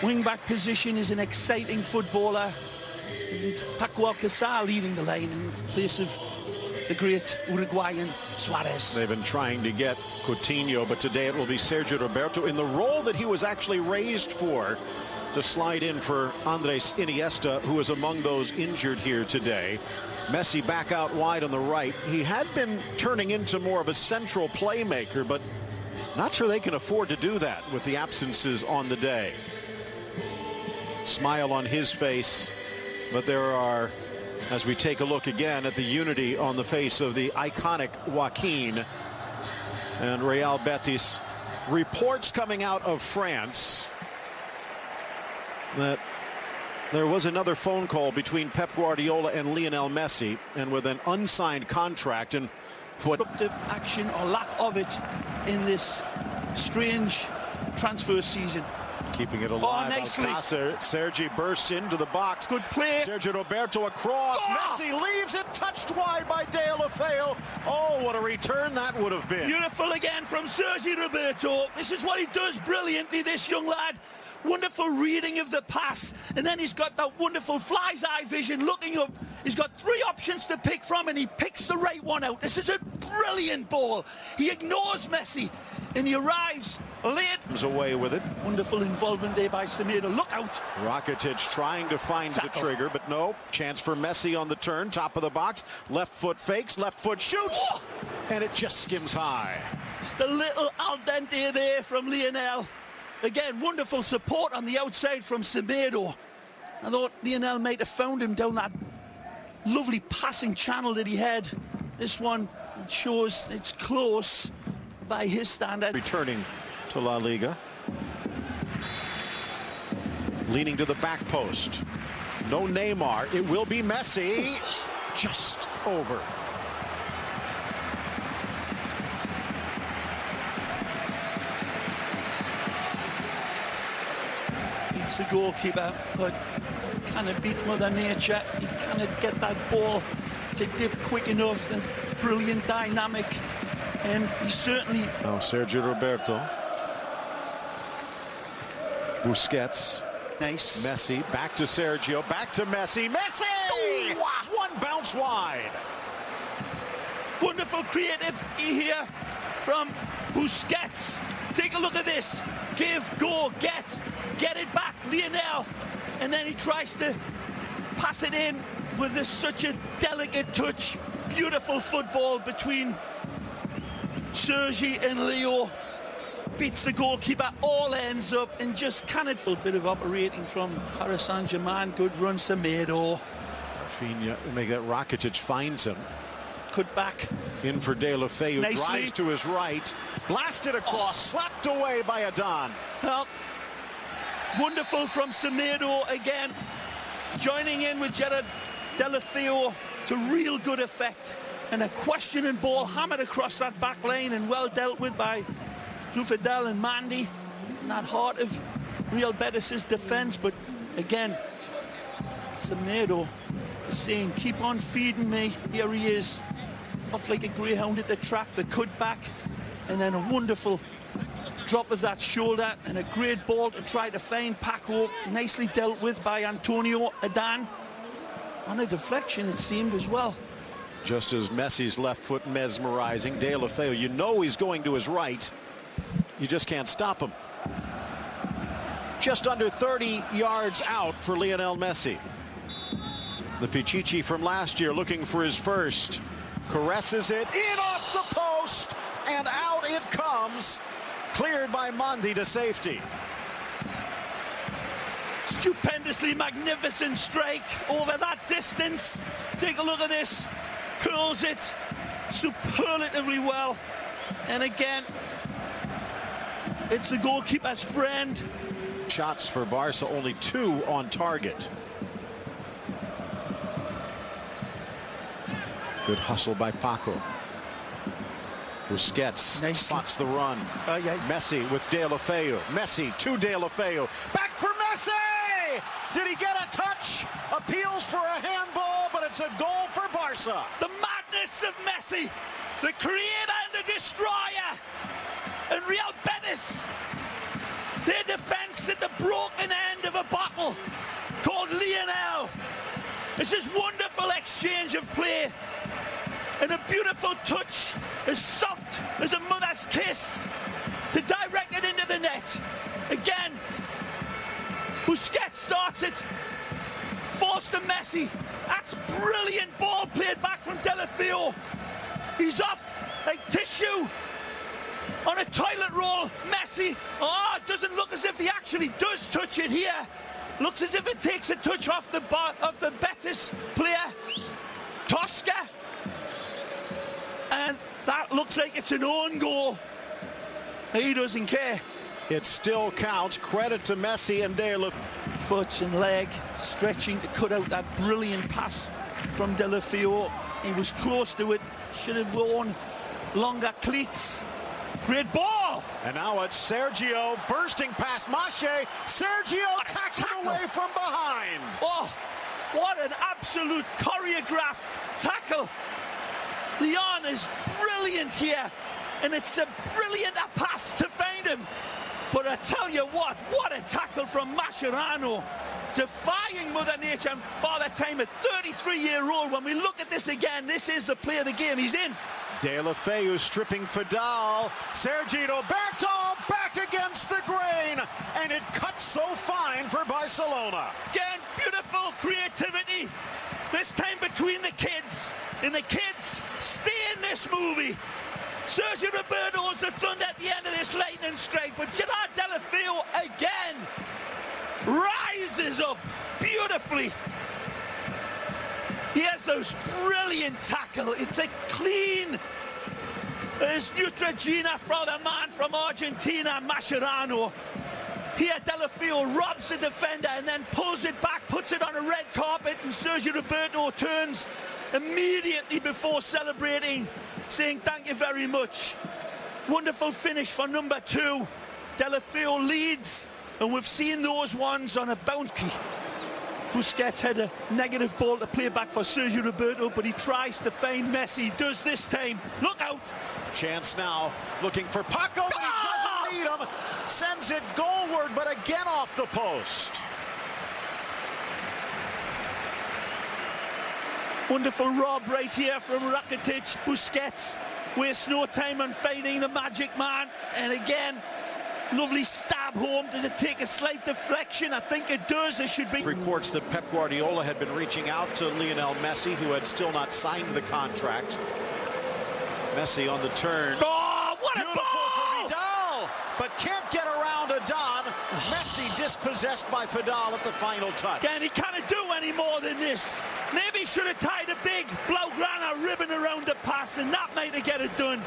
wing-back position is an exciting footballer. And Paco Alcácer leading the line in place of the great Uruguayan Suarez. They've been trying to get Coutinho, but today it will be Sergio Roberto in the role that he was actually raised for, to slide in for Andres Iniesta, who is among those injured here today. Messi back out wide on the right. He had been turning into more of a central playmaker, but not sure they can afford to do that with the absences on the day. Smile on his face, but there are, as we take a look again at the unity on the face of the iconic Joaquin and Real Betis. Reports coming out of France that there was another phone call between Pep Guardiola and Lionel Messi, and with an unsigned contract, and what disruptive action or lack of it in this strange transfer season. Keeping it alive. Nicely. Sergi bursts into the box. Good play. Sergio Roberto across. Messi leaves it, touched wide by Deulofeu. Oh, what a return that would have been. Beautiful again from Sergio Roberto. This is what he does brilliantly, this young lad. Wonderful reading of the pass, and then he's got that wonderful fly's eye vision looking up. He's got three options to pick from, and he picks the right one out. This is a brilliant ball. He ignores Messi, and he arrives late. Comes away with it. Wonderful involvement there by Semedo. Look out. Rakitic trying to find the trigger, but no. Chance for Messi on the turn, top of the box. Left foot fakes, left foot shoots, and it just skims high. Just a little al dente there from Lionel. Again, wonderful support on the outside from Semedo. I thought Lionel might have found him down that lovely passing channel that he had. This one shows it's close by his standard. Returning to La Liga. Leaning to the back post. No Neymar. It will be Messi. Just over. The goalkeeper, but kind of beat Mother Nature. He kind of get that ball to dip quick enough, and brilliant dynamic, and he certainly. Oh, Sergio Roberto. Busquets. Nice. Messi back to Sergio, back to Messi. Messi! Ooh, one bounce wide. Wonderful creative here from Busquets. Take a look at this. Give, go, get it back, Lionel. And then he tries to pass it in with this, such a delicate touch. Beautiful football between Sergi and Leo. Beats the goalkeeper, all ends up, and just cannot. A bit of operating from Paris Saint-Germain. Good run, Semedo. Rafinha, make that. Rakitic finds him. Cut back. In for Deulofeu, who Nicely. drives to his right. Blasted across, slapped away by Adan. Well, wonderful from Semedo again. Joining in with Gerard Deulofeu to real good effect. And a questioning ball hammered across that back lane, and well dealt with by Zufidel and Mandy in that heart of Real Betis' defense. But again, Semedo is saying, keep on feeding me. Here he is, off like a greyhound at the track. The cut back, and then a wonderful drop of that shoulder, and a great ball to try to find Paco. Nicely dealt with by Antonio Adan. On a deflection, it seemed, as well. Just as Messi's left foot mesmerizing, Deulofeu, you know he's going to his right. You just can't stop him. Just under 30 yards out for Lionel Messi. The Pichichi from last year looking for his first. Caresses it in off the post, and out it comes. Cleared by Mandi to safety. Stupendously magnificent strike over that distance. Take a look at this. Curls it superlatively well. And again, it's the goalkeeper's friend. Shots for Barca, only 2 on target. Good hustle by Paco. Busquets spots the run. Messi with Deulofeu. Messi to Deulofeu. Back for Messi! Did he get a touch? Appeals for a handball, but it's a goal for Barca. The madness of Messi, the creator and the destroyer. And Real Betis, their defense at the broken end. It's this wonderful exchange of play and a beautiful touch, as soft as a mother's kiss, to direct it into the net. Again, Busquets starts it, forced to Messi. That's brilliant ball played back from Deulofeu. He's off like tissue on a toilet roll. Messi, it doesn't look as if he actually does touch it here. Looks as if it takes a touch off the Betis player, Tosca. And that looks like it's an own goal. He doesn't care. It still counts. Credit to Messi and Deulofeu. Foot and leg stretching to cut out that brilliant pass from Deulofeu. He was close to it. Should have worn longer cleats. Great ball. And now it's Sergio bursting past Mache. Sergio attacks it away from behind. Oh, what an absolute choreographed tackle. Leon is brilliant here, and it's a brilliant pass to find him. But I tell you what a tackle from Mascherano, defying Mother Nature and Father Time at 33-year-old. When we look at this again, this is the play of the game. He's in. Deulofeu stripping Fidal. Sergi Roberto back against the grain, and it cuts so fine for Barcelona. Again, beautiful creativity, this time between the kids. And the kids stay in this movie. Sergio Roberto's the thunder at the end of this lightning strike, but Gerard Deulofeu again rises up beautifully. He has those brilliant tackle. It's a clean as Neutrogena from the man from Argentina, Mascherano. Here Deulofeu robs the defender and then pulls it back, puts it on a red carpet, and Sergio Roberto turns immediately before celebrating, saying thank you very much. Wonderful finish for number 2. Deulofeu leads, and we've seen those ones on a bounce. Busquets had a negative ball to play back for Sergio Roberto, but he tries to find Messi. Does this time. Look out. Chance now, looking for Paco, but he doesn't need him. Sends it goalward, but again off the post. Wonderful rob right here from Rakitic. Busquets wastes no time on fighting the magic man. And again, lovely stab home. Does it take a slight deflection? I think it does. There should be reports that Pep Guardiola had been reaching out to Lionel Messi, who had still not signed the contract. Messi on the turn. Oh, what beautiful a ball! For Vidal, but can't get around Adan. Messi dispossessed by Vidal at the final touch. Again, he can't do any more than this. Maybe he should have tied a big Blaugrana ribbon around the pass, and that might have get it done.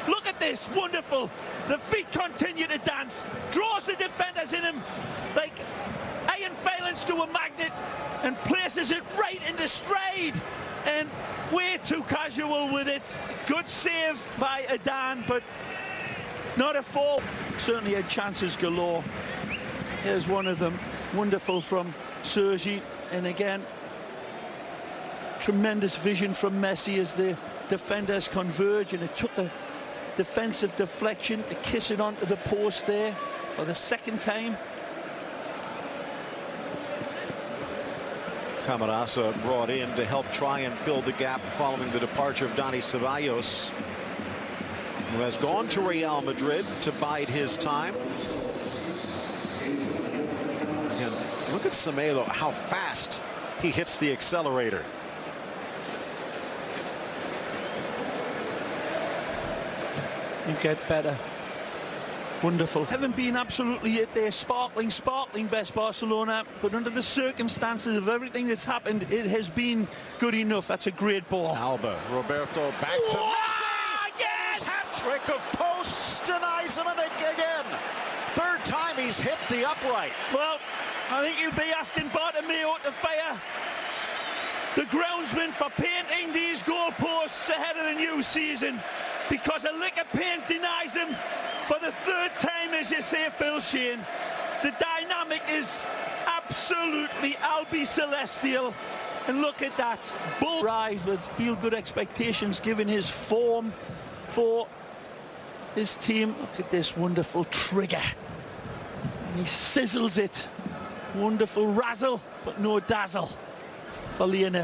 Look at this, wonderful. The feet continue to dance, draws the defenders in him like iron filings to a magnet, and places it right into stride. And way too casual with it. Good save by Adan, but not a fall. Certainly had chances galore. Here's one of them. Wonderful from Sergi, and again, tremendous vision from Messi as the defenders converge, and it took a defensive deflection to kiss it onto the post there for the second time. Camarasa brought in to help try and fill the gap following the departure of Dani Ceballos, who has gone to Real Madrid to bide his time. And look at Semedo, how fast he hits the accelerator. You get better. Wonderful. Haven't been absolutely at their sparkling best, Barcelona, but under the circumstances of everything that's happened, it has been good enough. That's a great ball. Alba, Roberto back to Messi. Again! Hat-trick of posts, denies him, and again. Third time he's hit the upright. Well, I think you'd be asking Bartomeu to fire the groundsman for painting these goalposts ahead of the new season, because a lick of paint denies him for the third time, as you say, Phil Shane. The dynamic is absolutely Albi Celestial. And look at that. Bull rise with real good expectations given his form for his team. Look at this wonderful trigger. And he sizzles it. Wonderful razzle, but no dazzle for Lionel.